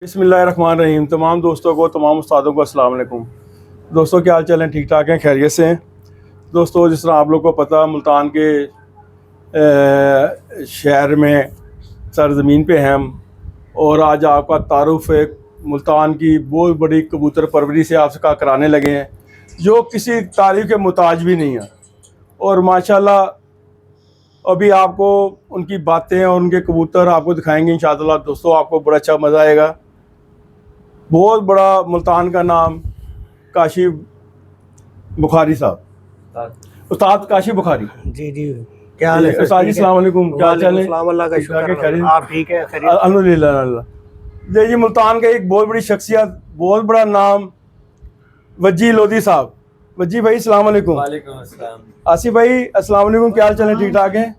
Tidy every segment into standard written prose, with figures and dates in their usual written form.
बिस्मिल्लाहिर्रहमानिर्रहीम। तमाम दोस्तों को, तमाम उस्तादों को अस्सलाम वालेकुम। दोस्तों क्या हाल चाल हैं? ठीक ठाक हैं, खैरियत से हैं? दोस्तों जिस तरह आप लोग को पता, मुल्तान के शहर में सरज़मीन पे हैं हम, और आज आपका तारुफ़ एक मुल्तान की बहुत बड़ी कबूतर परवरी से आपसे कराने लगे हैं, जो किसी तारीफ़ के मुताज भी नहीं है। और माशाल्लाह अभी आपको उनकी बातें और उनके कबूतर आपको दिखाएंगे इंशाअल्लाह। दोस्तों आपको बड़ा अच्छा मज़ा आएगा। बहुत बड़ा मुल्तान का नाम काशी बुखारी साहब, उस्ताद काशी बुखारी जी जी। क्या हाल है उस्ताद जी? अस्सलाम वालेकुम। क्या हाल चाल है? अल्लाह का शुक्र है, आप ठीक है? अल्हम्दुलिल्लाह। ये मुल्तान का एक बहुत बड़ी शख्सियत, बहुत बड़ा नाम, वजी लोधी साहब। वजी भाई अस्सलाम वालेकुम। वालेकुम अस्सलाम। आसिफ भाई अस्सलाम वालेकुम। क्या हाल चाल है? ठीक ठाक है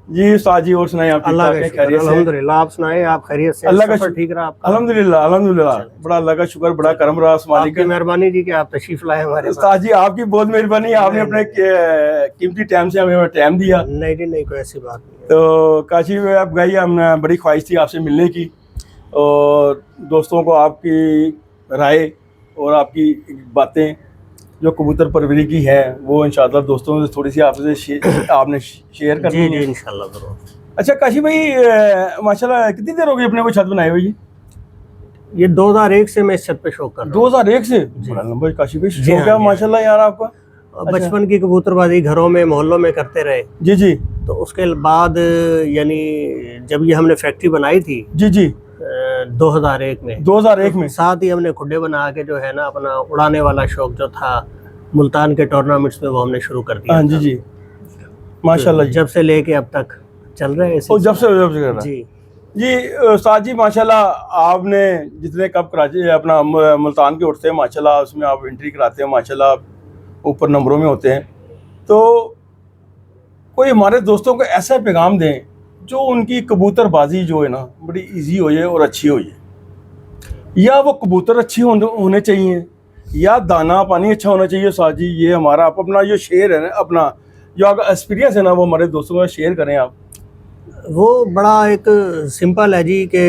जी। उस्ताद जी और सुनाए, आप ठीक ठाक हैं? खैरियत से? अल्हम्दुलिल्लाह। आप सुनाए, आप खैरियत से? अल्लाह का ठीक रहा आपका? अल्हम्दुलिल्लाह अल्हम्दुलिल्लाह। बड़ा अल्लाह का शुक्र, बड़ा करम रहा मालिक की मेहरबानी जी कि आप तशरीफ लाए हमारे पास। उस्ताद जी आपकी बहुत मेहरबानी, आपने अपने कीमती टाइम से हमें टाइम दिया। नहीं जी नहीं, कोई ऐसी बात नहीं। तो काशी में आप गई, हमने बड़ी ख्वाहिश थी आपसे मिलने की, और दोस्तों को आपकी राय और आपकी बातें जो कबूतर परवरी की है वो इंशाअल्लाह दोस्तों से थोड़ी सी आपसे आपने शेयर करनी है। जी इंशाअल्लाह जरूर। अच्छा काशी भाई, माशाल्लाह कितनी देर हो गई अपने को छत बनाए हुए? ये 2001 से मैं इस छत पे शौक कर रहा हूँ। 2001 से? बड़ा लंबा काशी भाई शौक है माशाल्लाह यार आपका। बचपन की कबूतरबाजी घरों में मोहल्लों में करते रहे। जी जी। तो उसके बाद यानी जब ये हमने फैक्ट्री बनाई थी जी जी 2001 में, 2001 में, साथ ही हमने खुड्डे बना के जो है ना अपना उड़ाने वाला शौक जो था मुल्तान के टूर्नामेंट्स में वो हमने शुरू कर दिया। हाँ जी जी माशाल्लाह जी। जब से लेके अब तक चल रहे हैं। जब से कर रहा जी जी। उस्ताद जी माशाल्लाह आपने जितने कप कराची अपना मुल्तान के उठते हैं माशाल्लाह, उसमें आप एंट्री कराते हैं माशाल्लाह, ऊपर नंबरों में होते हैं। तो कोई हमारे दोस्तों को ऐसा पैगाम दें जो उनकी कबूतरबाजी जो है ना बड़ी इजी हो जाए और अच्छी हो जाए, या वो कबूतर अच्छे होने चाहिए, या दाना पानी अच्छा होना चाहिए। उस्ताद जी ये हमारा अपना जो शेयर है ना, अपना जो एक्सपीरियंस है ना, वो हमारे दोस्तों को शेयर करें आप। वो बड़ा एक सिंपल है जी कि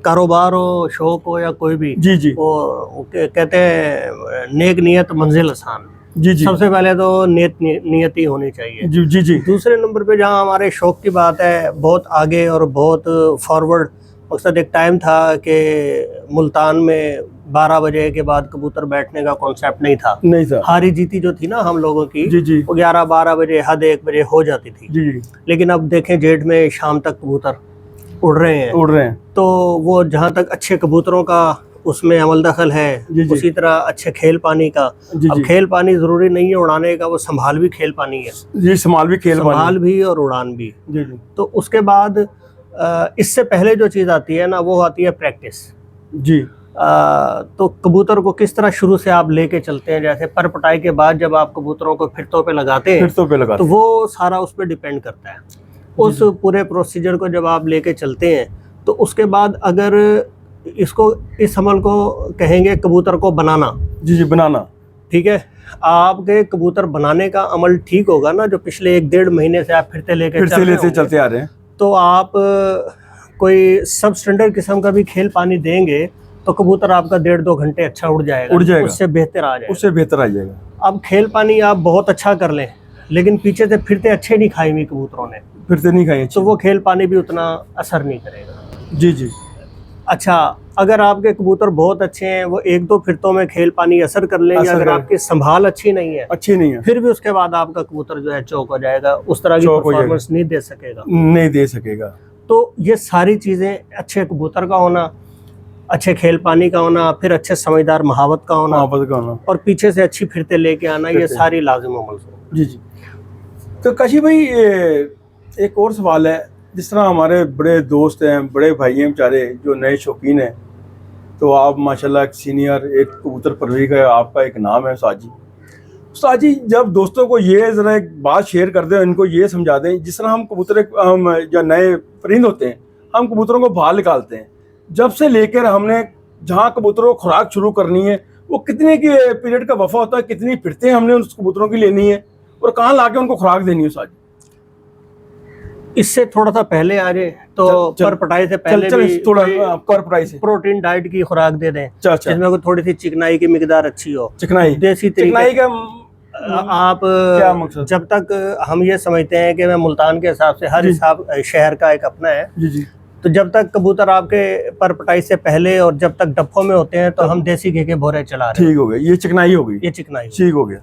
कारोबार हो, शौक हो या कोई भी, जी जी, वो कहते हैं नेक नियत मंजिल आसान। जी जी, सबसे पहले तो नियति होनी चाहिए। जी जी जी। दूसरे नंबर पे जहाँ हमारे शौक की बात है, बहुत आगे और बहुत फॉरवर्ड मकसद। एक टाइम था कि मुल्तान में 12 बजे के बाद कबूतर बैठने का कॉन्सेप्ट नहीं था। हारी जीती जो थी ना हम लोगों की, जी जी, वो 11-12 बजे हद 1 बजे हो जाती थी। जी जी। लेकिन अब देखें जेठ में शाम तक कबूतर उड़ रहे हैं। तो वो जहाँ तक अच्छे कबूतरों का उसमें अमल दखल है, उसी तरह अच्छे खेल पानी का। अब खेल पानी जरूरी नहीं है उड़ाने का, वो संभाल भी खेल पानी है जी। संभाल भी और उड़ान भी। जी जी। तो उसके बाद इससे पहले जो चीज़ आती है ना, वो आती है प्रैक्टिस जी। तो कबूतर को किस तरह शुरू से आप लेके चलते हैं, जैसे पर पटाई के बाद जब आप कबूतरों को फिरतों पे लगाते हैं, तो वो सारा उस पर डिपेंड करता है। उस पूरे प्रोसीजर को जब आप लेके चलते हैं, तो उसके बाद अगर इसको इस अमल को कहेंगे कबूतर को बनाना। जी जी, बनाना। ठीक है, आपके कबूतर बनाने का अमल ठीक होगा ना, जो पिछले 1-1.5 महीने से आप फिरते लेके चलते आ रहे हैं, तो आप कोई सब स्टैंडर्ड किस्म का भी खेल पानी देंगे तो कबूतर आपका 1.5-2 घंटे अच्छा उड़ जाएगा, उससे बेहतर आ जाएगा। अब खेल पानी आप बहुत अच्छा कर लें, लेकिन पीछे से फिरते अच्छे नहीं खाई हुई कबूतरों ने, तो वो खेल पानी भी उतना असर नहीं करेगा। जी जी। अच्छा, अगर आपके कबूतर बहुत अच्छे हैं, वो 1-2 फिरतों में खेल पानी असर कर लेंगे, अगर आपकी संभाल अच्छी नहीं है, फिर भी उसके बाद आपका कबूतर जो है चौक हो जाएगा, उस तरह की परफॉर्मेंस नहीं दे सकेगा। तो ये सारी चीज़ें, अच्छे कबूतर का होना, अच्छे खेल पानी का होना, फिर अच्छे समझदार महावत का होना, और पीछे से अच्छी फिरते लेके आना, ये सारी लाजिम अमल हो। जी जी। तो काशी भाई एक और सवाल है, जिस तरह हमारे बड़े दोस्त हैं, बड़े भाई हैं बेचारे जो नए शौकीन हैं, तो आप माशाल्लाह एक सीनियर, एक कबूतर परवरी का आपका एक नाम है उस्ताद जी। जब दोस्तों को ये ज़रा एक बात शेयर कर दें, इनको ये समझा दें, जिस तरह हम जो नए परिंद होते हैं, हम कबूतरों को बाहर निकालते हैं, जब से लेकर हमने जहाँ कबूतरों को खुराक शुरू करनी है, वो कितने की पीरियड का वफा होता है, कितनी फिरते हैं हमने उस कबूतरों की लेनी है, और कहाँ ला के उनको खुराक देनी है उस्ताद जी? इससे थोड़ा सा पहले आ जाए तो पर पटाई से पहले भी थोड़ा पर पटाई से प्रोटीन डाइट की खुराक दे दें, जिसमें कोई थोड़ी सी चिकनाई की मिकदार अच्छी हो। चिकनाई, देसी चिकनाई का आप क्या मकसद? जब तक हम ये समझते हैं कि मैं मुल्तान के हिसाब से, हर हिसाब शहर का एक अपना है जी जी, तो जब तक कबूतर आपके पर पटाई से पहले और जब तक डब्बों में होते हैं तो हम देसी घी के भोरे चला रहे हैं। ठीक हो गया, ये चिकनाई हो गई, ये चिकनाई ठीक हो गया।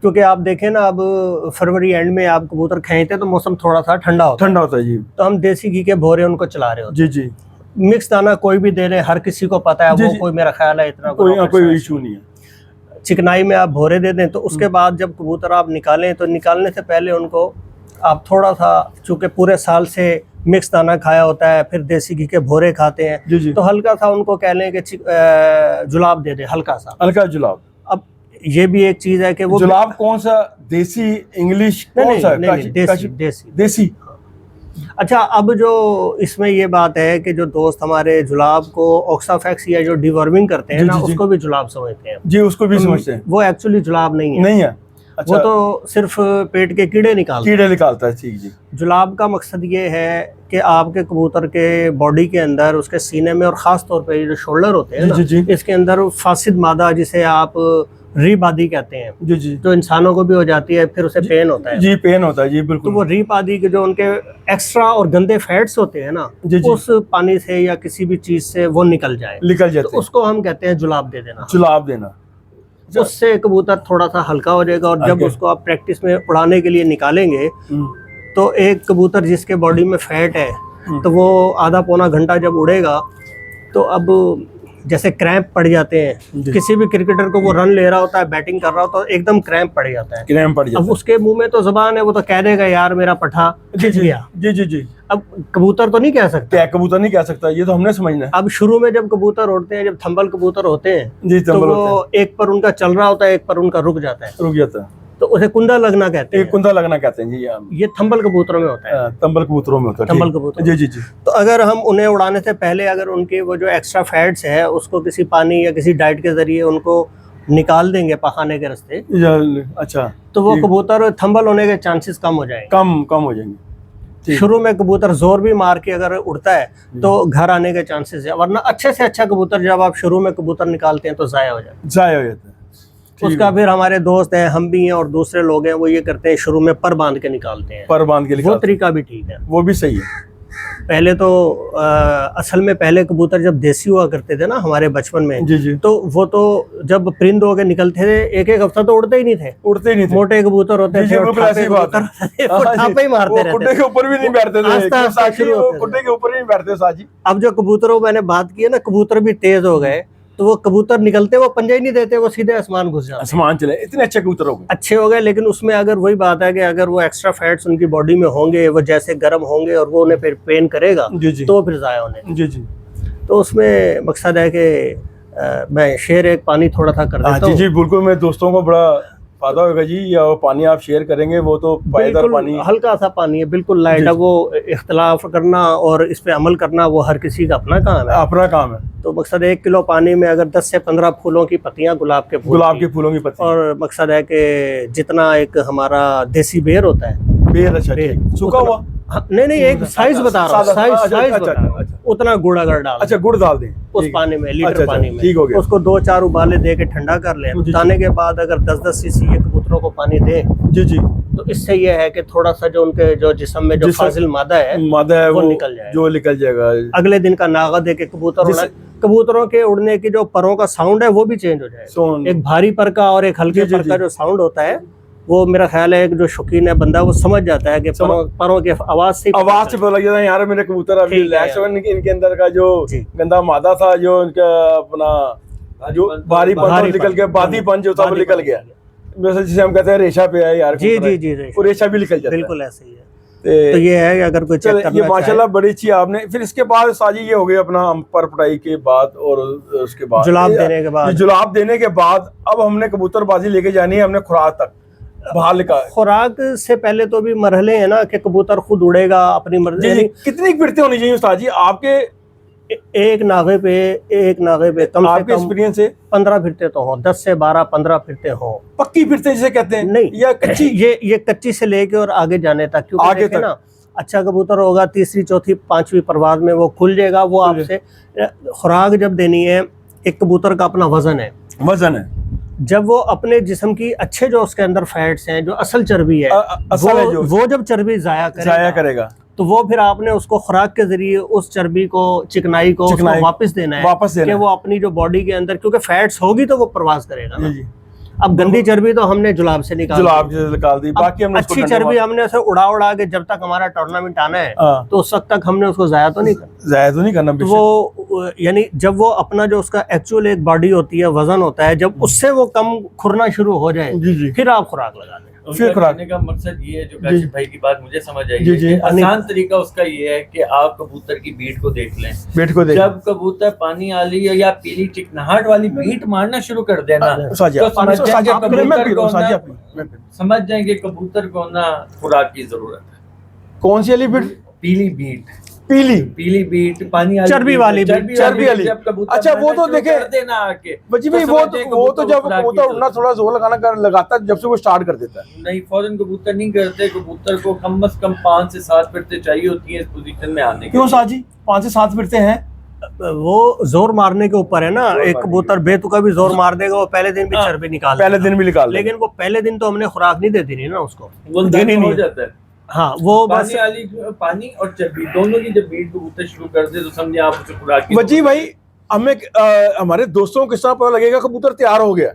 क्योंकि आप देखें ना, अब फरवरी एंड में आप कबूतर खींचते हैं तो मौसम थोड़ा सा ठंडा होता है जी, तो हम देसी घी के भोरे उनको चला रहे होते जी जी। मिक्स दाना कोई भी दे रहे, हर किसी को पता है, वो कोई मेरा ख्याल है इतना कोई इशू नहीं है। चिकनाई में आप भोरे दे दें तो उसके बाद जब कबूतर आप निकालें तो निकालने से पहले उनको आप थोड़ा सा, चूंकि पूरे साल से मिक्स दाना खाया होता है, फिर देसी घी के भोरे खाते हैं जी जी, तो हल्का सा उनको कह लें कि जुलाब दे दे, हल्का सा, हल्का जुलाब। अब ये भी एक चीज है कि वो जुलाब कौन सा, देसी, इंग्लिश, कौन सा? देसी। अच्छा, अब जो इसमें ये बात है कि जो दोस्त हमारे जुलाब को ऑक्साफैक्स या जो डिवर्मिंग करते हैं ना, उसको भी जुलाब समझते हैं जी, उसको भी समझते हैं। वो एक्चुअली जुलाब नहीं है। अच्छा, वो तो सिर्फ पेट के कीड़े निकालता है। ठीक जी। जुलाब का मकसद ये है कि आपके कबूतर के बॉडी के अंदर, उसके सीने में और ख़ास तौर पे जो शोल्डर होते हैं ना, इसके अंदर फासिद मादा, जिसे आप रीबादी कहते हैं जी जी, जो इंसानों को भी हो जाती है, फिर उसे पेन होता है जी, पेन होता है जी, बिल्कुल। तो वो रीबादी के जो उनके एक्स्ट्रा और गंदे फैट्स होते हैं ना, उस पानी से या किसी भी चीज से वो निकल जाते तो उसको हम कहते हैं जुलाब दे देना। जुलाब देना, उससे कबूतर थोड़ा सा हल्का हो जाएगा और जब उसको आप प्रैक्टिस में उड़ाने के लिए निकालेंगे तो एक कबूतर जिसके बॉडी में फैट है तो वो आधा पौना घंटा जब उड़ेगा तो अब जैसे क्रैम्प पड़ जाते हैं, किसी भी क्रिकेटर को वो रन ले रहा होता है, बैटिंग कर रहा होता है, एकदम क्रैम्प पड़ जाता है, अब उसके मुंह में तो जबान है, वो तो कह देगा यार मेरा पट्ठा खिंच गया। जी जी जी। अब कबूतर तो नहीं कह सकता, कबूतर नहीं कह सकता, ये तो हमने समझना है। अब शुरू में जब कबूतर उड़ते हैं, जब थंबल कबूतर होते हैं जी, तो वो एक पर उनका चल रहा होता है, एक पर उनका रुक जाता है, तो उसे कुंदा लगना कहते हैं। कुंदा लगना कहते हैं जी, ये थंबल कबूतरों में होता है। थंबल कबूतरों में होता है। थंबल कबूतर, जी जी जी। तो अगर हम उन्हें उड़ाने से पहले अगर उनके वो जो एक्स्ट्रा फैट्स है उसको किसी पानी या किसी डाइट के जरिए उनको निकाल देंगे पखाने के रास्ते, अच्छा, तो वो कबूतर थंबल होने के चांसेस कम हो जाएंगे, कम हो जाएंगे। शुरू में कबूतर जोर भी मार के अगर उड़ता है तो घर आने के चांसेस है, वरना अच्छे से अच्छा कबूतर जब आप शुरू में कबूतर निकालते हैं तो जाया हो जाता है। उसका फिर हमारे दोस्त हैं, हम भी हैं और दूसरे लोग हैं, वो ये करते हैं शुरू में पर बांध के निकालते हैं। वो तरीका भी ठीक है, वो भी सही है। पहले तो असल में पहले कबूतर जब देसी हुआ करते थे ना हमारे बचपन में, जी। तो वो तो जब परिंद होके निकलते थे एक हफ्ता तो उड़ते ही नहीं थे, मोटे कबूतर होते थे, ठापे ही मारते रहते, कुड्डे के ऊपर भी नहीं बैठते थे, कुड्डे के ऊपर भी नहीं बैठते साजी। अब जो कबूतरों मैंने बात की है ना, कबूतर भी तेज हो गए, तो वो कबूतर निकलते वो पंजा ही नहीं देते, वो सीधे आसमान घुस जाते, आसमान चले, इतने अच्छे कबूतर हो गए, अच्छे हो गए। लेकिन उसमें अगर वही बात है कि अगर वो एक्स्ट्रा फैट्स उनकी बॉडी में होंगे, वो जैसे गर्म होंगे और वो उन्हें फिर पेन करेगा तो फिर जाया होने। जी जी। तो उसमें मकसद है कि मैं शेयर एक पानी थोड़ा सा कर देता हूं। जी बिल्कुल, मैं दोस्तों को बड़ा फायदा होगा जी, या वो पानी आप शेयर करेंगे, वो तो पायदार पानी, हल्का सा पानी है, बिल्कुल लाइट है। वो इख्तलाफ करना और इस पे अमल करना वो हर किसी का अपना काम है, तो मकसद 1 किलो पानी में अगर 10 से 15 फूलों की पत्तियां, गुलाब के फूलों की पत्तियां, और मकसद है कि जितना एक हमारा देसी बेर होता है, बेर, अच्छा सूखा हुआ, नहीं एक साइज बता रहा हूँ, साइज उतना गुड़ अगर डाल, अच्छा गुड़ डाल दें उस पानी में, लीटर पानी में, ठीक हो गया। उसको 2-4 उबाले दे के ठंडा कर लें। दाने के बाद अगर 10-10 सीसी ये कबूतरों को पानी दें जी, तो इससे ये है कि थोड़ा सा जो उनके जो जिस्म में जो फाजिल मादा है वो निकल जाएगा। अगले दिन का नागा दे के कबूतरों के उड़ने की जो परों का साउंड है वो भी चेंज हो जाएगा। एक भारी पर का और एक हल्के पर का जो साउंड होता है, वो मेरा ख्याल है जो शौकीन है बंदा वो समझ जाता है कि परों की आवाज से पता लग जाता है यार मेरे कबूतर अभी रिलैक्स हो, इनके अंदर का जो गंदा मादा था, जो इनका अपना जो भारी निकल गया, बादीपन जो था वो निकल गया, जैसे जिसे हम कहते हैं रेशा पे है यार, जी वो रेशा भी निकल जाता है, बिल्कुल ऐसे ही है। तो ये है कि अगर कोई चेक करना ये माशाल्लाह बड़ी अच्छी आपने। फिर इसके बाद साजी ये हो गई अपना पर पटाई के बाद और उसके बाद जुलाब देने के बाद अब हमने कबूतरबाजी लेके जानी है, हमने खुराक तक बहाल का। खुराक से पहले तो भी मरहले हैं ना कि कबूतर खुद उड़ेगा अपनी मर्जी। कितनी फिरते होनी चाहिए उस्ताद जी आपके? एक नागे पे कम से कम एक्सपीरियंस से 15 फिरते तो हो, 10 से 12-15 फिरते हो। पक्की फिरते जिसे कहते हैं? नहीं, या कच्ची? ये कच्ची से लेके और आगे जाने तक, क्योंकि आगे तक ना अच्छा कबूतर होगा, तीसरी चौथी पांचवी परवाज में वो खुल जाएगा। वो आपसे खुराक जब देनी है, एक कबूतर का अपना वजन है, जब वो अपने जिस्म की अच्छे जो उसके अंदर फैट्स हैं, जो असल चर्बी है, वो जब चर्बी जाया करेगा तो वो फिर आपने उसको खुराक के जरिए उस चर्बी को, चिकनाई को वापस देना है, कि वो अपनी जो बॉडी के अंदर, क्योंकि फैट्स होगी तो वो प्रवास करेगा ना। अब गंदी चर्बी तो हमने जुलाब से निकाल दी, बाकी हमने अच्छी चर्बी हमने उसे उड़ा के जब तक हमारा टूर्नामेंट आना है तो उस वक्त तक हमने उसको जाया तो नहीं करना। तो वो यानी जब वो अपना जो उसका एक्चुअल एक बॉडी होती है, वजन होता है, जब उससे वो कम खुरना शुरू हो जाए फिर आप खुराक लगा दें। फिर कहने का मकसद ये है, जो काशिफ भाई की बात मुझे समझ आई है, कि आसान तरीका उसका ये है कि आप कबूतर की बीट को देख लें। जब कबूतर पानी वाली या पीली चिकनाहट वाली बीट मारना शुरू कर देना तो समझ जाएंगे कबूतर को ना खुराक की जरूरत है। कौन सी वाली बीट? पीली बीट, पीली बीट, पानी चर्बी वाली। अच्छा, वो तो देखे देना आके बच्ची भाई, वो तो जब कबूतर उड़ना थोड़ा जोर लगाता है, जब से वो स्टार्ट कर देता है। नहीं, फौरन कबूतर नहीं करते। कबूतर को कम से कम 5 से 7 फिरते चाहिए होती है इस पोजीशन में आने के। क्यों साजी 5 से 7 फिरते हैं? वो जोर मारने के ऊपर है ना। एक कबूतर बेतुका भी जोर मार देगा, वो पहले दिन भी चर्बी निकाल, लेकिन वो पहले दिन तो हमने खुराक नहीं देती नहीं ना उसको, वो देनी नहीं हो जाता है। हाँ, वो बस पानी और चर्बी दोनों की जब बीट कबूतर शुरू कर दे तो समझे आप उसे खुराक की। बच्ची भाई, हमें हमारे दोस्तों को किस तरह पता लगेगा कबूतर तैयार हो गया?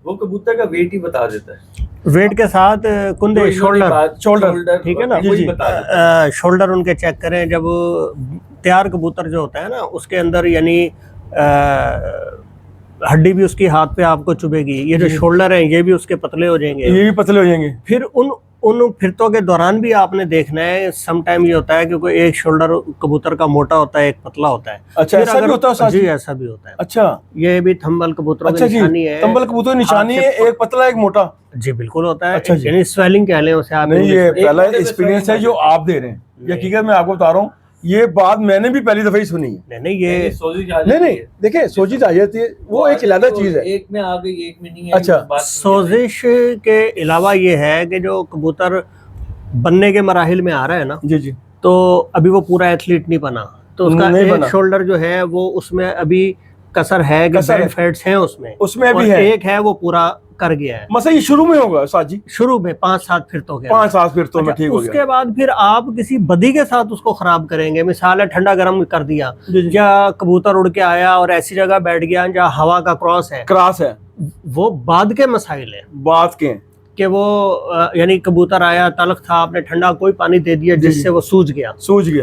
वो कबूतर का वेट ही बता देता है, वेट के साथ कुंदे, शोल्डर, ठीक है ना। शोल्डर उनके चेक करें। जब तैयार कबूतर जो होता है ना, उसके अंदर यानी हड्डी भी उसकी हाथ पे आपको चुभेगी। ये जो शोल्डर है ये भी उसके पतले हो जाएंगे, फिर उन फिरतों के दौरान भी आपने देखना है। सम टाइम ये होता है कि कोई एक शोल्डर कबूतर का मोटा होता है, एक पतला होता है। अच्छा, ऐसा भी होता है? जी, ऐसा भी होता है। अच्छा, ये भी थंबल कबूतरों की निशानी है। थंबल कबूतर निशानी है, एक पतला एक मोटा। जी बिल्कुल होता है। अच्छा, यानी स्वेलिंग कह लें उसे आप। नहीं, ये पहला एक्सपीरियंस है जो आप दे रहे हैं। ये हकीकत मैं आपको बता रहा हूँ, ये बात मैंने भी पहली दफा ही सुनी है। नहीं, ये नहीं, देखिए सोजिश आ जाती है, वो एक अलग चीज है। एक में आ गई, एक में नहीं है। अच्छा, सोजिश के अलावा ये है कि जो कबूतर बनने के मराहिल में आ रहा है ना, जी, तो अभी वो पूरा एथलीट नहीं बना, तो उसका एक शोल्डर जो है वो उसमें अभी कसर है, फैट्स हैं उसमें अभी है। एक है वो पूरा कर गया है। मतलब ये शुरू में होगा साजी? शुरू में 5-7 फिरतों के 5-7 फिरतों में, ठीक हो गया। उसके बाद फिर आप किसी बदी के साथ उसको खराब करेंगे। मिसाल है, ठंडा गर्म कर दिया, या कबूतर उड़ के आया और ऐसी जगह बैठ गया जहाँ हवा का क्रॉस है, वो बाद के मसाइल है। बाद के कि वो यानी कबूतर आया, तलख था, आपने ठंडा कोई पानी दे दिया जिससे वो सूज गया।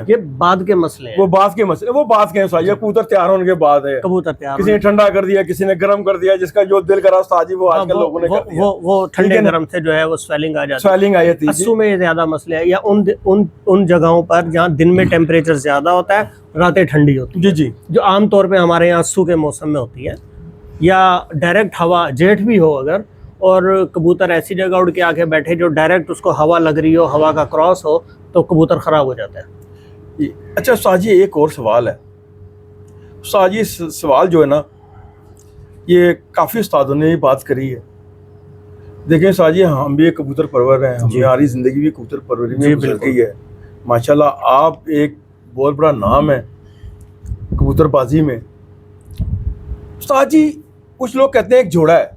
ये बाद के मसले हैं। वो बाद के हैं। कबूतर तैयार होने के बाद है। कबूतर तैयार, किसी ने ठंडा कर दिया, किसी ने गर्म कर दिया, जिसका जो दिल करा साजी वो आजकल लोगों ने कर दिया। वो ठंडे गर्म से जो है वो स्वेलिंग आ जाती है। अस्सू में ज्यादा मसले है, या उन जगहों पर जहाँ दिन में टेम्परेचर ज्यादा होता है, रातें ठंडी होती है। जी, जो आमतौर पर हमारे यहाँ अस्सू के मौसम में होती है, या डायरेक्ट हवा जेठ भी हो अगर, और कबूतर ऐसी जगह उड़ के आके बैठे जो डायरेक्ट उसको हवा लग रही हो, हवा का क्रॉस हो, तो कबूतर खराब हो जाता है। अच्छा साजी, एक और सवाल है साजी। सवाल जो है ना, ये काफ़ी उस्तादों ने बात करी है। देखें साजी, हम भी एक कबूतर परवर हैं, हमारी ज़िंदगी भी कबूतर परवरी में गुजर गई है। माशाल्लाह, आप एक बहुत बड़ा नाम है कबूतरबाजी में। साजी, कुछ लोग कहते हैं एक जोड़ा है,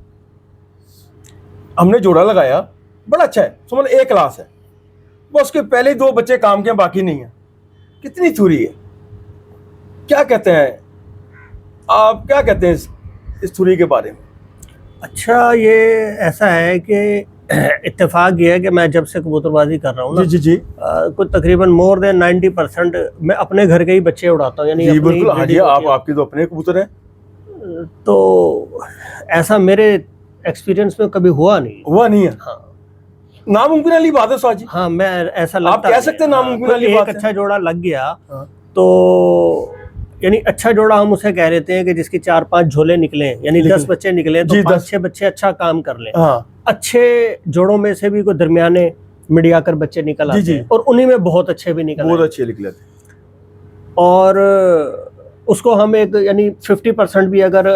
हमने जोड़ा लगाया, बड़ा अच्छा है, समझ A क्लास है, बस उसके पहले 2 बच्चे काम के, बाकी नहीं है। कितनी थूरी है? क्या कहते हैं आप, क्या कहते हैं इस थूरी के बारे में? अच्छा, ये ऐसा है कि इत्तेफाक ये है कि मैं जब से कबूतरबाजी कर रहा हूँ ना, जी, कुछ तकरीबन मोर देन 90% मैं अपने घर के ही बच्चे उड़ाता हूँ। यानी बिल्कुल, हाँ जी, आपके तो अपने कबूतर हैं। तो ऐसा मेरे एक्सपीरियंस में कभी हुआ नहीं है। हाँ, नामुमकिन वाली बात है साजी। हाँ, मैं ऐसा लगता, आप कह सकते हैं नामुमकिन वाली बात है। अच्छा जोड़ा लग गया, तो यानी अच्छा जोड़ा हम उसे कह रहे हैं कि जिसकी 4-5 झोले निकले, यानी 10 बच्चे निकले, तो 5-6 बच्चे अच्छा काम कर लें। अच्छे जोड़ों में से भी कोई दरमियाने मीडियाकर बच्चे निकल आते हैं, और उन्हीं में बहुत अच्छे भी निकले। और उसको हम एक यानी 50% भी अगर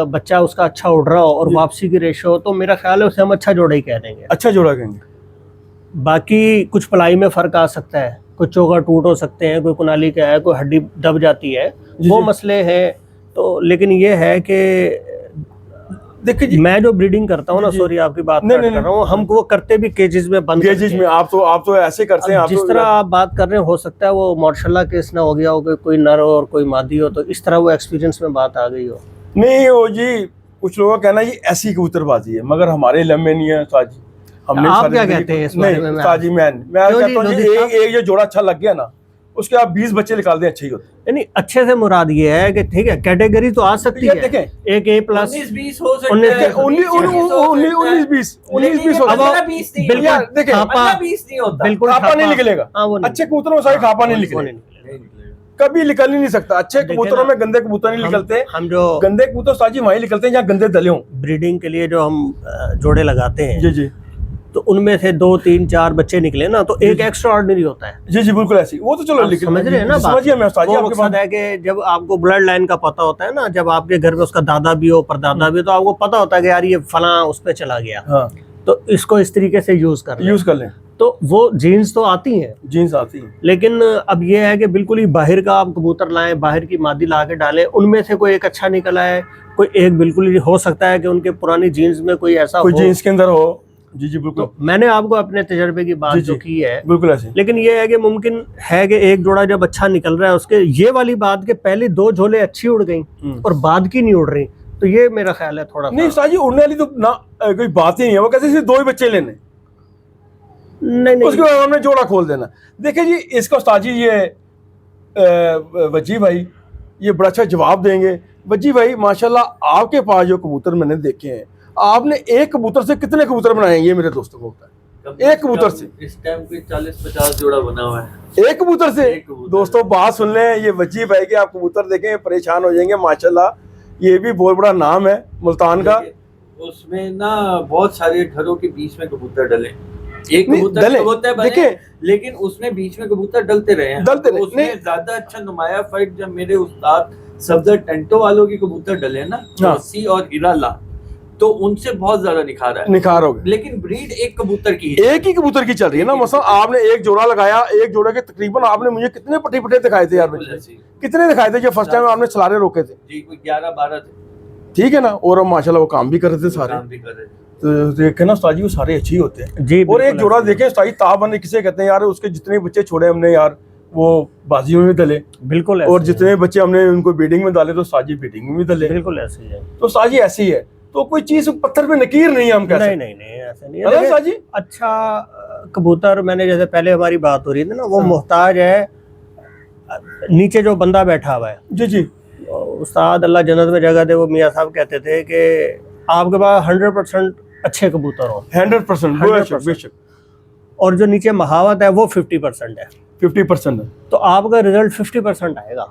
बच्चा उसका अच्छा उड़ रहा हो और वापसी की रेशो हो, तो मेरा ख्याल है उसे हम अच्छा जोड़ा ही कह देंगे। अच्छा जोड़ा कहेंगे। बाकी कुछ पलाई में फ़र्क आ सकता है, कोई चोगा टूट हो सकते हैं, कोई कुनाली का है, कोई हड्डी दब जाती है, वो मसले हैं। तो लेकिन ये है कि देखिए जी, मैं जो ब्रीडिंग करता हूँ ना, सॉरी आपकी बात कर रहा हूँ, हम वो करते भी केजेस में बंद, केजेस में। आप तो ऐसे करते हैं, जिस तरह आप बात कर रहे हैं, हो सकता है वो माशाल्लाह केस ना हो गया हो, कोई नर हो और कोई मादी हो, तो इस तरह वो एक्सपीरियंस में बात आ गई हो। नहीं हो जी, कुछ लोगों का कहना है ये ऐसी कबूतरबाजी है, मगर हमारे इलम में नहीं है साजी। हमने आप क्या कहते हैं इस बारे में? साजी मैं कहता हूँ एक जो जोड़ा अच्छा लग गया ना, उसके आप 20 बच्चे निकाल दें, अच्छे ही होते। नहीं, अच्छे से मुराद ये है कि ठीक है, कैटेगरी तो आ सकती है, देखें एक A+ 19-20 हो सकता है, 19-20 बिल्कुल खापा नहीं निकलेगा। अच्छे कबूतरों में सारे खापा नहीं निकलेगा, कभी निकल ही नहीं सकता। अच्छे कबूतरों में गंदे कबूतर नहीं निकलते। हम जो गंदे कबूतर साजी वहीं निकलते हैं जहाँ गंदे दले हों। ब्रीडिंग के लिए जो हम जोड़े लगाते हैं, जी जी, तो उनमें से 2, 3, 4 बच्चे निकले ना, तो एक एक्स्ट्रा ऑर्डिनरी होता है। जी जी, बिल्कुल ऐसी। वो तो चलो समझ रहे हैं ना, समझिए। मैं वो मकसद है कि जब आपको ब्लड लाइन का पता होता है ना, जब आपके घर में उसका दादा भी हो, परदादा भी हो, तो आपको पता होता है कि यार ये फलां उस पे चला गया। हाँ, तो इसको इस तरीके से यूज कर लें। तो वो जीन्स तो आती हैं, जीन्स आती हैं, लेकिन अब ये है कि बिल्कुल ही बाहर का आप कबूतर लाएं, बाहर की मादी ला के डालें, उनमें से कोई एक अच्छा निकला है, कोई एक बिल्कुल ही हो सकता है कि उनके पुरानी जीन्स में कोई ऐसा कोई जीन्स के अंदर हो। जी जी, बिल्कुल। तो मैंने आपको अपने तजर्बे की बात जो की है, बिल्कुल ऐसे। लेकिन ये है कि मुमकिन है कि एक जोड़ा जब अच्छा निकल रहा है, उसके ये वाली बात के पहले 2 झोले अच्छी उड़ गई और बाद की नहीं उड़ रही, तो ये मेरा ख्याल है थोड़ा नहीं साजी, उड़ने वाली तो ना कोई बात ही नहीं है। वो कैसे 2 ही बच्चे लेने, नहीं, उसके बाद हमने जोड़ा खोल देना। देखिए जी, इसका उस्ताद जी ये वजी भाई ये बड़ा अच्छा जवाब देंगे। वजी भाई माशाल्लाह, आपके पास जो कबूतर मैंने देखे हैं, आपने एक कबूतर से कितने कबूतर बनाए? ये मेरे दोस्तों को होता है, एक कबूतर से इस टाइम कोई 40-50 जोड़ा बना हुआ है, एक कबूतर से। दोस्तों बात सुन लें, ये वजी भाई के आप कबूतर देखें, परेशान हो जाएंगे माशाल्लाह। ये भी बहुत बड़ा नाम है मुल्तान का। उसमें ना बहुत सारे घरों के बीच में कबूतर डले, एक कबूतर होता है देखिए, लेकिन उसमें बीच में कबूतर डलते रहे हैं। तो उसमें ज्यादा अच्छा नुमाया फर्क जब मेरे उस्ताद सफदर टेंटो वालों के कबूतर डले ना, सी और हिराला, तो उनसे बहुत ज्यादा निखार हो गया। लेकिन ब्रीड एक कबूतर की एक ही कबूतर की चल रही है ना। मसलन आपने एक जोड़ा लगाया, एक जोड़े के तकरीबन आपने मुझे कितने पट्टे दिखाए थे यार? कितने दिखाए थे जब फर्स्ट टाइम आपने चलाने रोके थे? जी, कोई 11-12 थे। ठीक है ना, और माशाल्लाह वो काम भी कर रहे थे सारे। तो देखे ना उस्ताद जी, वो सारे अच्छे ही होते हैं जी। और एक जोड़ा देखे उस्ताद जी, ताबंद किसे कहते हैं यार, उसके जितने बच्चे छोड़े हमने यार, वो बाजियों में डले, बिल्कुल। और जितने बच्चे हमने उनको बीडिंग में डाले, तो उस्ताद जी बीडिंग में भी डले, बिल्कुल ऐसे ही है। तो उस्ताद जी ऐसी है, तो कोई चीज पत्थर पे नकीर नहीं है, हम कहते हैं। नहीं ऐसा नहीं है उस्ताद जी। अच्छा कबूतर, मैंने जैसे पहले हमारी बात हो रही थी ना, वो मोहताज है नीचे जो बंदा बैठा हुआ है। जी जी, उस्ताद अल्लाह जन्नत में जगह दे, वो मियाँ साहब कहते थे कि आपके पास 100% अच्छे कबूतर हो, 100% बेशक, और जो नीचे महावत है वो 50% है, 50% है, तो आपका रिजल्ट 50% आएगा,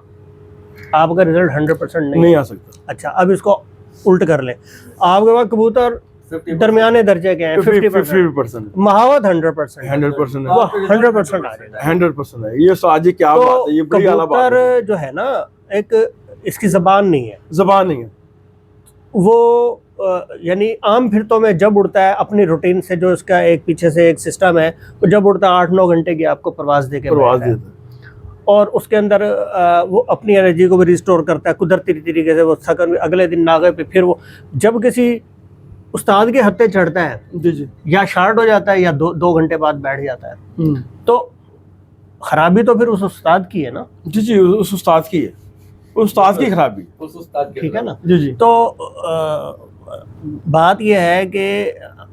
आपका रिजल्ट 100% नहीं आ सकता। अच्छा, अब इसको उल्ट कर ले, आपके पास कबूतर दरमियाने दर्जे के हैं, 50%, महावत 100% 100% आ जाएगा, 100% है। ये साजी क्या बात है, ये बड़ी आला बात है। कबूतर जो है ना, एक इसकी जबान नहीं है, वो यानी आम फिरतों में जब उड़ता है अपनी रूटीन से, जो इसका एक पीछे से एक सिस्टम है, तो जब उड़ता है 8-9 घंटे की आपको परवाज देता है, और उसके अंदर वो अपनी एनर्जी को भी रिस्टोर करता है कुदरती तरीके से। वो थकन अगले दिन नागे पे, फिर वो जब किसी उस्ताद के हत्थे चढ़ता है जी जी, या शार्ट हो जाता है या 2 घंटे बाद बैठ जाता है, तो खराबी तो फिर उस उस्ताद की है ना। जी जी, उस उस्ताद की है, उस्ताद की खराबी, उस उस्ताद की, ठीक है ना। जी जी, तो बात यह है कि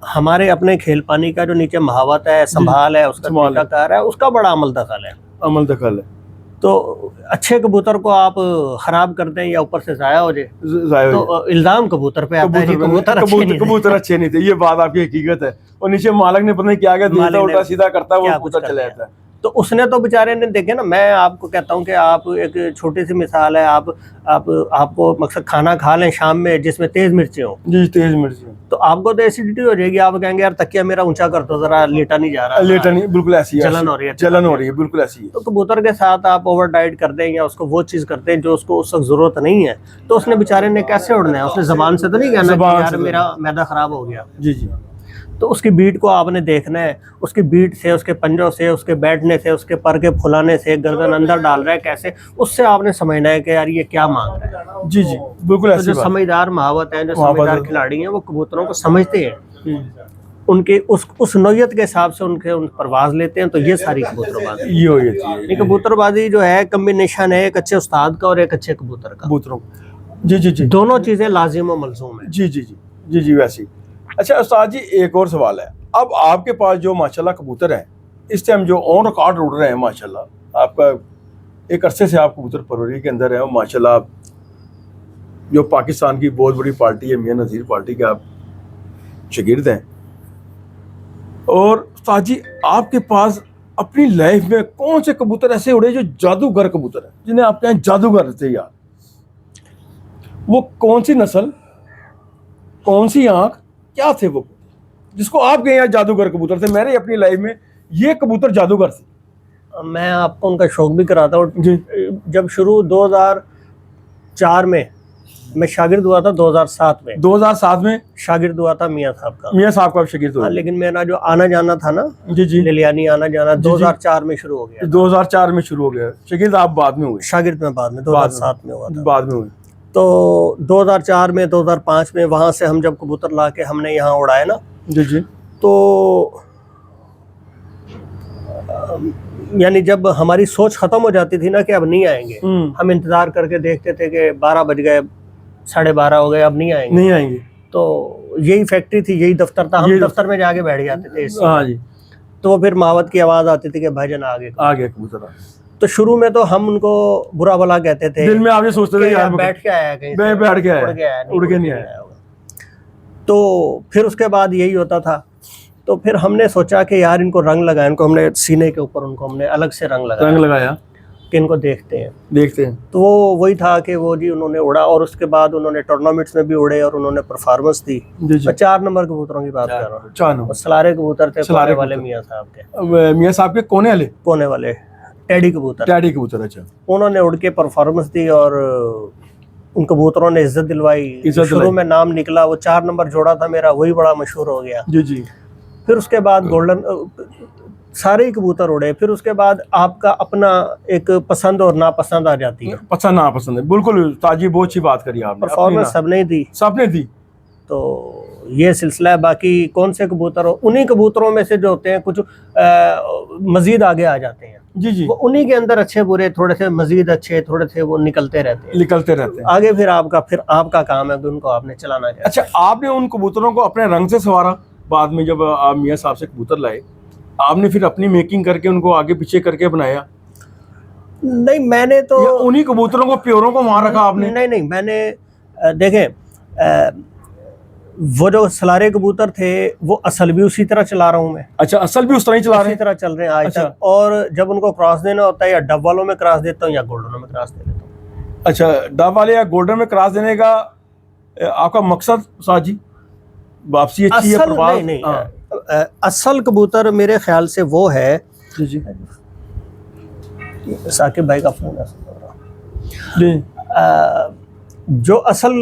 हमारे अपने खेल पानी का जो नीचे महावत है, संभाल है, उसका तरीकाकार है, उसका बड़ा अमल दखल है। तो अच्छे कबूतर को आप खराब कर दें या ऊपर से जाया हो जाए, तो इल्जाम कबूतर पे आता है, कबूतर अच्छे नहीं थे। ये बात आपकी हकीकत है। और नीचे मालिक ने पता नहीं क्या उल्टा सीधा करता है, वो कबूतर चला जाता है। तो उसने तो बेचारे ने देखे ना, मैं आपको कहता हूँ कि आप एक छोटी सी मिसाल है, आपको मकसद खाना खा लें शाम में जिसमें तेज मिर्चें हो, जी तेज मिर्चें, तो आपको तो एसिडिटी हो जाएगी, आप कहेंगे यार तकिया मेरा ऊंचा कर दो जरा, लेटा नहीं जा रहा, लेटा नहीं, बिल्कुल ऐसी है, जलन हो रही है, बिल्कुल ऐसी है। तो कबूतर के साथ आप ओवर डाइट कर दें या उसको वो चीज करते हैं जो उसको उस वक्त जरूरत नहीं है, तो उसने बेचारे ने कैसे उड़ना है? उसने जबान से तो नहीं कहना यार मेरा मैदा खराब हो गया। जी जी, तो उसकी बीट को आपने देखना है, उसकी बीट से, उसके पंजों से, उसके बैठने से, उसके पर के फुलाने से, गर्दन अंदर डाल रहा है कैसे, उससे आपने समझना है कि यार ये क्या मांग रहा है। जी जी बिल्कुल तो ऐसी जो बात। समझदार महावत हैं, जो समझदार खिलाड़ी हैं, वो कबूतरों को समझते हैं, उनके उस नौयत के हिसाब से उनके उन परवाज लेते हैं। तो ये सारी कबूतरबाजी, ये हो जाती ये कबूतरबाजी जो है कम्बिनेशन है एक अच्छे उस्ताद का और एक अच्छे कबूतर का। कबूतरों। जी जी जी दोनों चीजें लाजिम और मलजूम है। जी जी जी जी जी वैसी। अच्छा उस्ताद जी एक और सवाल है, अब आपके पास जो माशाल्लाह कबूतर हैं इस टाइम जो ऑन रिकॉर्ड उड़ रहे हैं माशाल्लाह, आपका एक अरसे से आप कबूतर परवरी के अंदर है, माशाल्लाह जो पाकिस्तान की बहुत बड़ी पार्टी है मियां नज़ीर पार्टी के आप शागिर्द हैं, और उस्ताद जी आपके पास अपनी लाइफ में कौन से कबूतर ऐसे उड़े जो जादूगर कबूतर हैं, जिन्हें आप कहें जादूगर थे यार, वो कौन सी नस्ल, कौन सी आंख, क्या थे वो जिसको आप कहें यार जादूगर कबूतर थे, मेरे अपनी लाइफ में ये कबूतर जादूगर थे। मैं आपको उनका शौक भी कराता हूँ। जब शुरू 2004 में मैं शागिर्द हुआ था, 2007 में 2007 में शागिर्द हुआ था मियाँ साहब का। मियाँ साहब का शागिर्द हुआ। लेकिन मेरा जो आना जाना था ना, जी जी लिलियानी आना जाना 2004 में शुरू हो गया। 2004 में शुरू हो गया, शागिर्द आप बाद में हुए? शागिर्द में बाद में 2007 में हुआ था, बाद में हुए। तो 2004 में 2005 में वहाँ से हम जब कबूतर ला के हमने यहाँ उड़ाए ना, जी जी, तो यानी जब हमारी सोच खत्म हो जाती थी ना कि अब नहीं आएंगे, हम इंतजार करके देखते थे कि 12 बज गए, 12:30 हो गए, अब नहीं आएंगे, तो यही फैक्ट्री थी, यही दफ्तर था, हम दफ्तर में जाके बैठ जाते थे। हाँ जी। तो फिर महावत की आवाज आती थी कि भाईजान आ गए कबूतर। तो शुरू में तो हम उनको बुरा भला कहते थे, दिल में आप ये सोचते थे यार बैठ के आया कहीं, बैठ के आया, उड़ के नहीं आया। तो फिर उसके बाद यही होता था। तो फिर हमने सोचा कि यार इनको रंग लगाए, इनको हमने सीने के ऊपर उनको हमने अलग से रंग लगाया कि इनको देखते हैं। तो वो वही था कि वो जी उन्होंने उड़ा, और उसके बाद उन्होंने टूर्नामेंट्स में भी उड़े और उन्होंने परफॉर्मेंस दी। मैं 4 नंबर कबूतरों की बात कर रहा हूँ। 4 नंबर सलारे कबूतर थे, कोने वाले मियाँ साहब के, मियाँ साहब के कोने वाले टेडी कबूतर। अच्छा, उन्होंने उड़ के परफॉर्मेंस दी और उन कबूतरों ने इज्जत दिलवाई। शुरू में नाम निकला, वो 4 नंबर जोड़ा था मेरा, वही बड़ा मशहूर हो गया। जी जी। फिर उसके बाद गोल्डन सारे ही कबूतर उड़े। फिर उसके बाद आपका अपना एक पसंद और नापसंद आ जाती है। पसंद नापसंद है, बिल्कुल ताजी, बहुत अच्छी बात करी आपने। परफॉर्मेंस सबने दी, तो ये सिलसिला है। बाकी कौन से कबूतर हो, उन्हीं कबूतरों में से जो होते हैं कुछ मजीद आगे आ जाते हैं। जी जी, वो उन्हीं के अंदर अच्छे बुरे थोड़े से मजीद अच्छे, थोड़े से वो निकलते रहते हैं आगे। फिर आपका काम है कि उनको आपने चलाना है। अच्छा, आपने उन कबूतरों को अपने रंग से सवारा? बाद में जब आप मियाँ साहब से कबूतर लाए, आपने फिर अपनी मेकिंग करके उनको आगे पीछे करके बनाया? नहीं, मैंने तो उन्हीं कबूतरों को, प्योरों को वहां रखा आपने? नहीं, मैंने देखें, वो जो सलारे कबूतर थे वो असल भी उसी तरह चला रहा हूँ मैं। अच्छा, असल भी उस तरह ही चला रहे हैं? उसी तरह चल रहे हैं आज तक। और जब उनको क्रॉस देना होता है, या डब वालों में क्रॉस देता हूँ या गोल्डनों में क्रॉस दे देता हूँ। अच्छा, डब वाले या गोल्डन में क्रॉस देने का आपका मकसद साजी वापसी अच्छी है? नहीं, असल कबूतर मेरे ख्याल से वो है। जी जी, साकिब भाई का फोन है। जो असल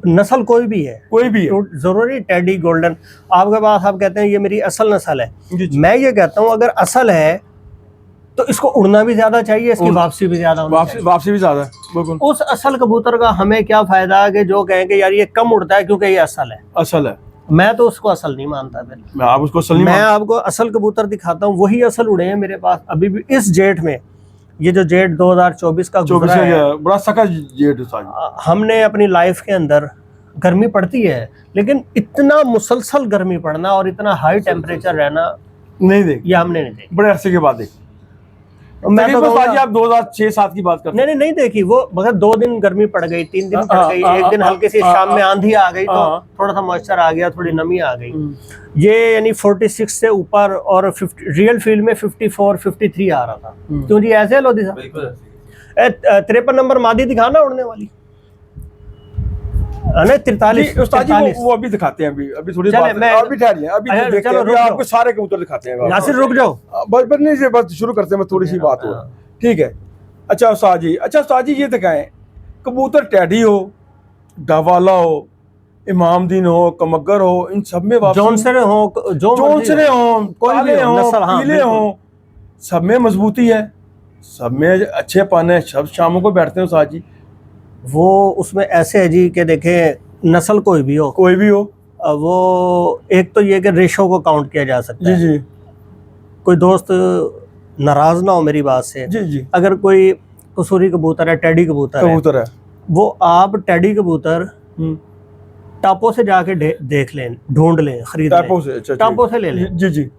नस्ल कोई भी है, जरूरी टेडी गोल्डन आपके पास, आप कहते हैं ये मेरी असल नस्ल है। मैं ये कहता हूँ अगर असल है तो इसको उड़ना भी ज्यादा चाहिए, इसकी वापसी भी ज्यादा, वापसी भी ज्यादा। उस असल कबूतर का हमें क्या फायदा कि जो कहें कि यार ये कम उड़ता है क्योंकि ये असल है। मैं तो उसको असल नहीं मानता। फिर आप उसको असल नहीं मैं आपको असल कबूतर दिखाता हूँ, वही असल उड़े हैं मेरे पास अभी भी इस जेठ में। ये जो जेठ 2024 का गुजरा है, बड़ा सख्त जेठ। हमने अपनी लाइफ के अंदर गर्मी पड़ती है, लेकिन इतना मुसलसल गर्मी पड़ना और इतना हाई टेम्परेचर रहना नहीं देखी, ये हमने नहीं देखी। बड़े अरसे के बाद देखी। मैं तो आप 2006-07 की बात करते हैं। नहीं देखी वो, मगर 2 दिन गर्मी पड़ गई, 3 दिन पड़ गई, एक दिन हल्की सी शाम में आंधी आ गई, तो थोड़ा सा मॉइस्चर आ गया, थोड़ी नमी आ गई। ये यानी 46 से ऊपर, और रियल फील्ड में 54-53 आ रहा था। क्यों जी, ऐसे लोधी साहब? 53 नंबर मादी दिखाना उड़ने वाली, 43। उस्ताद जी वो अभी दिखाते हैं, अभी थोड़ी बात है, अभी ठहरिए, अभी देखते हैं, आपको सारे कबूतर दिखाते हैं। नासिर रुक जाओ, बस शुरू करते हैं, थोड़ी सी बात हो। ठीक है। अच्छा उस्ताद जी, ये दिखाएं, कबूतर टेडी हो, डब वाला हो, इमामदीन हो, कमगर हो, इन सब में वापसी, जॉनसरे हो, जॉनसरे हो, काले हो, पीले हो, सब में मजबूती है, सब में अच्छे पाने हैं, सब शामों को बैठते हैं उस्ताद जी। वो उसमें ऐसे है जी कि देखें नस्ल कोई भी हो, वो एक तो ये कि रेशो को काउंट किया जा सकता है। जी। कोई दोस्त नाराज ना हो मेरी बात से, जी। अगर कोई कसूरी कबूतर है, टेडी कबूतर है, वो आप टेडी कबूतर टापो से जाके देख लें, ढूंढ लें, खरीद लें, टापो से ले लें। जी।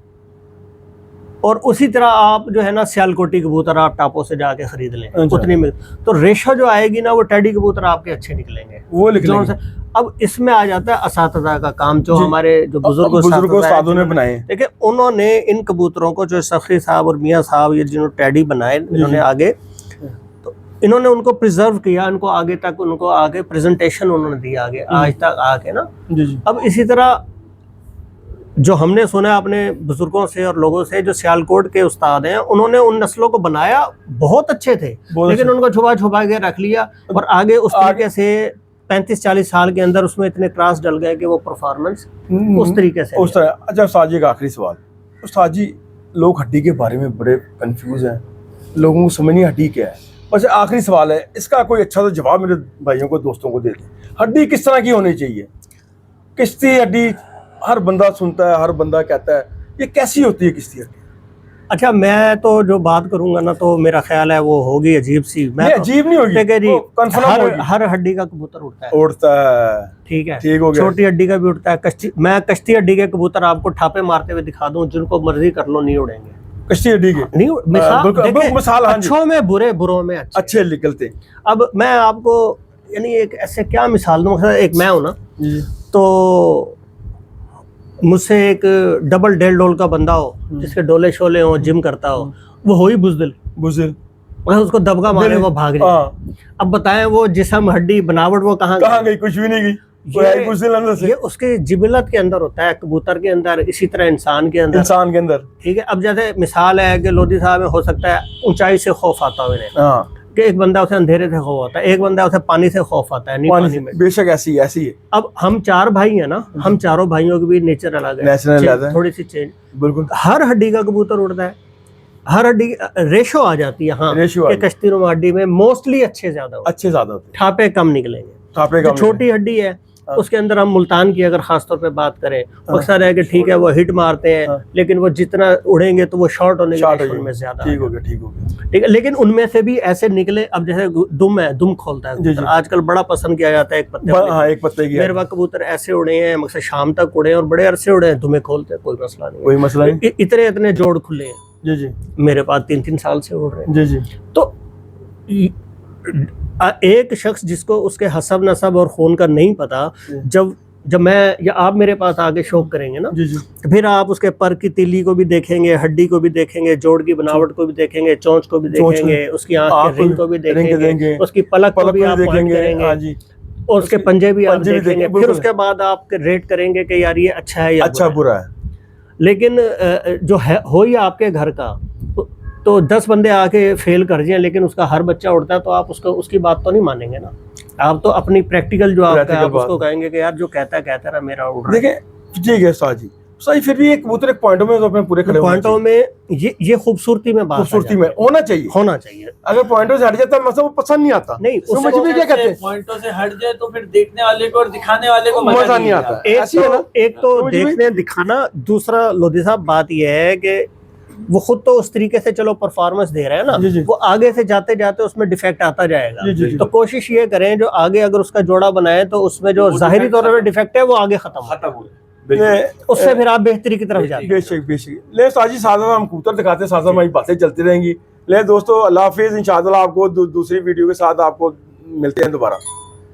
और उसी तरह आप जो है ना सियालकोटी कबूतर आप टापो से जाके खरीद लें, उतनी में तो रेशो जो आएगी ना वो टेडी कबूतर आपके अच्छे निकलेंगे, वो निकलेंगे। अब इसमें आ जाता है असातिज़ा का काम, जो हमारे जो बुजुर्ग उस्तादों ने बनाए। देखिए उन्होंने इन कबूतरों को, जो सखी साहब और मियाँ साहब, ये जिन्होंने टेडी बनाए, इन्होंने आगे तो इन्होंने उनको प्रिजर्व किया, इनको आगे तक, उनको आगे प्रेजेंटेशन उन्होंने दिया आगे आज तक आके ना। अब इसी तरह जो हमने सुना अपने बुजुर्गों से और लोगों से, जो सियालकोट के उस्ताद हैं, उन्होंने उन नस्लों को बनाया, बहुत अच्छे थे, लेकिन उनको छुपा के रख लिया और आगे उस तरीके से 35-40 साल के अंदर उसमें इतने क्रॉस डल गए कि वो परफॉर्मेंस उस तरीके से उस तरह। अच्छा उस्ताद जी का आखिरी सवाल, उस्ताद जी लोग हड्डी के बारे में बड़े कंफ्यूज हैं, लोगों को समझ नहीं हड्डी क्या है। बस आखिरी सवाल है, इसका कोई अच्छा सा जवाब मेरे भाइयों को, दोस्तों को दे दें। हड्डी किस तरह की होनी चाहिए? किश्ती हड्डी हर बंदा सुनता है, हर बंदा कहता है, ये कैसी होती है किश्ती हड्डी? अच्छा, मैं तो जो बात करूंगा ना, तो मेरा ख्याल है वो होगी अजीब सी। मैं अजीब नहीं होगी, हर हड्डी का कबूतर उड़ता है, ठीक है, ठीक हो गया। छोटी हड्डी का भी उड़ता है। मैं कश्ती हड्डी के कबूतर आपको ठापे मारते हुए दिखा दूं, जिनको मर्जी कर लो, नहीं उड़ेंगे। कश्ती हड्डी के नहीं, मिसाल अच्छों में बुरे, बुरों में अच्छे निकलते। अब मैं आपको यानी एक ऐसे क्या मिसाल दूं, एक मैं हूं ना, तो मुझसे एक डबल डेल डोल का बंदा हो, जिसके डोले शोले हो, जिम करता हो, वो हो ही बुजदिल, उसको दबका मारे वो भाग जाए। अब बताएं वो जिस्म, हड्डी, बनावट वो कहाँ गई? कुछ भी नहीं गई। ये उसके जिबिलत के अंदर होता है, कबूतर के अंदर, इसी तरह इंसान के अंदर। ठीक है, अब जैसे मिसाल है कि लोधी साहब में हो सकता है ऊंचाई से खौफ आता हो इन्हें, कि एक बंदा उसे अंधेरे से खौफ आता है, एक बंदा उसे पानी से खौफ आता है, नहीं पानी में। बेशक ऐसी है। अब हम 4 भाई हैं ना, हम चारों भाइयों की भी नेचर अलग है, थोड़ी सी चेंज। बिल्कुल, हर हड्डी का कबूतर उड़ता है, हर हड्डी रेशो आ जाती है। हाँ, कश्ती नुमा हड्डी में मोस्टली अच्छे ज्यादा होते हैं, ठापे कम निकलेंगे। छोटी हड्डी है उसके अंदर हम मुल्तान की अगर खास तौर पे बात करें, अक्सर है कि ठीक है वो हिट मारते हैं, लेकिन वो जितना उड़ेंगे तो वो शॉर्ट होने के में ज्यादा। ठीक हो गया। लेकिन उनमें से भी ऐसे निकले, अब जैसे दुम है, दुम खोलता है, आजकल बड़ा पसंद किया जाता है, एक पत्ते की। मेरे वक्त कबूतर ऐसे उड़े हैं, मकसद शाम तक उड़े और बड़े अरसे उड़े हैं, दुमे खोलते हैं, कोई मसला नहीं। इतने जोड़ खुले हैं जी, मेरे पास 3-3 साल से उड़ रहे हैं जी। तो एक शख्स जिसको उसके हसब नसब और खून का नहीं पता, जब मैं या आप मेरे पास आके शौक करेंगे ना, तो फिर आप उसके पर की तिल्ली को भी देखेंगे, हड्डी को भी देखेंगे, जोड़ की बनावट को भी देखेंगे, चोंच को भी देखेंगे, उसकी आंख के रिंग को भी देखेंगे, उसकी पलक को भी आप देखेंगे, और उसके पंजे भी आप देखेंगे। फिर उसके बाद आप रेट करेंगे कि यार ये अच्छा है या अच्छा बुरा है। लेकिन जो है हो ही आपके घर का, तो 10 बंदे आके फेल कर जाए, लेकिन उसका हर बच्चा उड़ता है, तो आप उसकी बात तो नहीं मानेंगे ना। आप तो अपनी प्रैक्टिकल जो आपका है, आप उसको कहेंगे कि यार जो कहता है ना, मेरा उड़ रहा है। देखिए ठीक है साहब जी, सही। फिर भी एक कबूतर एक पॉइंटों में तो अपने पूरे खड़े पॉइंटों में ये खूबसूरती में बात, खूबसूरती में होना चाहिए। अगर पॉइंटों से हट जाता है मतलब वो पसंद नहीं आता। नहीं, समझ में क्या कहते हैं, पॉइंटों से हट जाए तो फिर देखने वाले को और दिखाने वाले को मजा नहीं आता। एक तो देखने दिखाना, दूसरा लोधी साहब बात यह है कि वो खुद तो उस तरीके से चलो परफॉर्मेंस दे रहे हैं ना, वो आगे से जाते जाते उसमें डिफेक्ट आता जाएगा। तो कोशिश ये करें जो आगे अगर उसका जोड़ा बनाए तो उसमें जो जाहिरी तौर पर डिफेक्ट है वो आगे खत्म हो, उससे फिर आप बेहतरी की तरफ जाते हैं। बेशक। ले साजी साथ हम कबूतर दिखाते हैं, साथ हमारी बातें चलती रहेंगी। ले दोस्तों, अल्लाह हाफिज। इंशाअल्लाह आपको दूसरी वीडियो के साथ आपको मिलते हैं दोबारा।